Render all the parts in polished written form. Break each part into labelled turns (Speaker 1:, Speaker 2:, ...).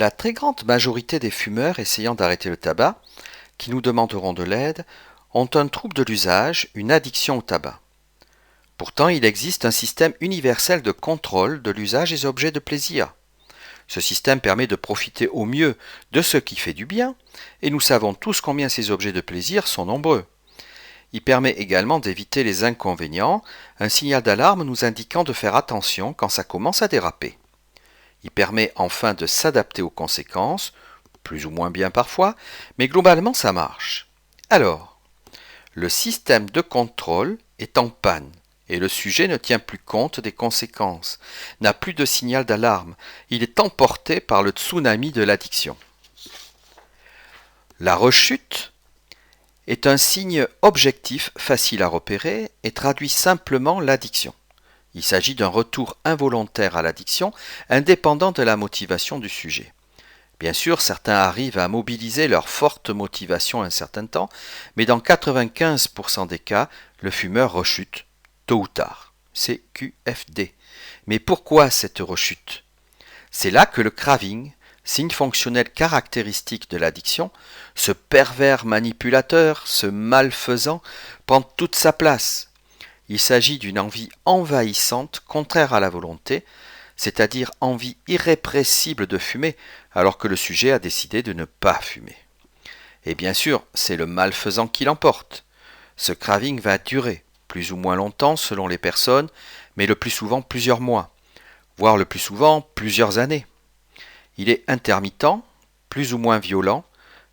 Speaker 1: La très grande majorité des fumeurs essayant d'arrêter le tabac, qui nous demanderont de l'aide, ont un trouble de l'usage, une addiction au tabac. Pourtant, il existe un système universel de contrôle de l'usage des objets de plaisir. Ce système permet de profiter au mieux de ce qui fait du bien, et nous savons tous combien ces objets de plaisir sont nombreux. Il permet également d'éviter les inconvénients, un signal d'alarme nous indiquant de faire attention quand ça commence à déraper. Il permet enfin de s'adapter aux conséquences, plus ou moins bien parfois, mais globalement ça marche. Alors, le système de contrôle est en panne et le sujet ne tient plus compte des conséquences, n'a plus de signal d'alarme, il est emporté par le tsunami de l'addiction. La rechute est un signe objectif facile à repérer et traduit simplement l'addiction. Il s'agit d'un retour involontaire à l'addiction, indépendant de la motivation du sujet. Bien sûr, certains arrivent à mobiliser leur forte motivation un certain temps, mais dans 95% des cas, le fumeur rechute, tôt ou tard. C'est QFD. Mais pourquoi cette rechute? C'est là que le craving, signe fonctionnel caractéristique de l'addiction, ce pervers manipulateur, ce malfaisant, prend toute sa place. Il s'agit d'une envie envahissante, contraire à la volonté, c'est-à-dire envie irrépressible de fumer, alors que le sujet a décidé de ne pas fumer. Et bien sûr, c'est le malfaisant qui l'emporte. Ce craving va durer, plus ou moins longtemps selon les personnes, mais le plus souvent plusieurs mois, voire le plus souvent plusieurs années. Il est intermittent, plus ou moins violent,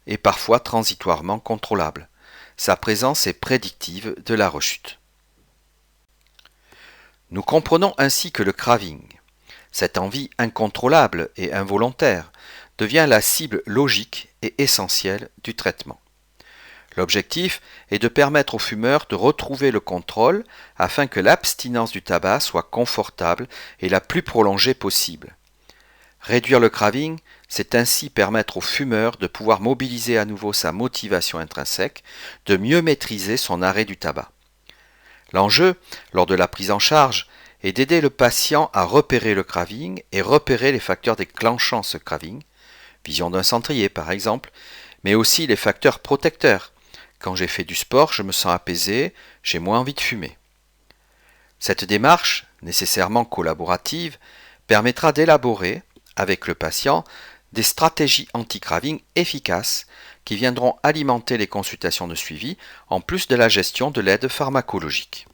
Speaker 1: et parfois transitoirement contrôlable. Sa présence est prédictive de la rechute. Nous comprenons ainsi que le craving, cette envie incontrôlable et involontaire, devient la cible logique et essentielle du traitement. L'objectif est de permettre aux fumeurs de retrouver le contrôle afin que l'abstinence du tabac soit confortable et la plus prolongée possible. Réduire le craving, c'est ainsi permettre au fumeur de pouvoir mobiliser à nouveau sa motivation intrinsèque, de mieux maîtriser son arrêt du tabac. L'enjeu, lors de la prise en charge, est d'aider le patient à repérer le craving et repérer les facteurs déclenchant ce craving, vision d'un centrier par exemple, mais aussi les facteurs protecteurs. Quand j'ai fait du sport, je me sens apaisé, j'ai moins envie de fumer. Cette démarche, nécessairement collaborative, permettra d'élaborer, avec le patient, des stratégies anti-craving efficaces qui viendront alimenter les consultations de suivi en plus de la gestion de l'aide pharmacologique.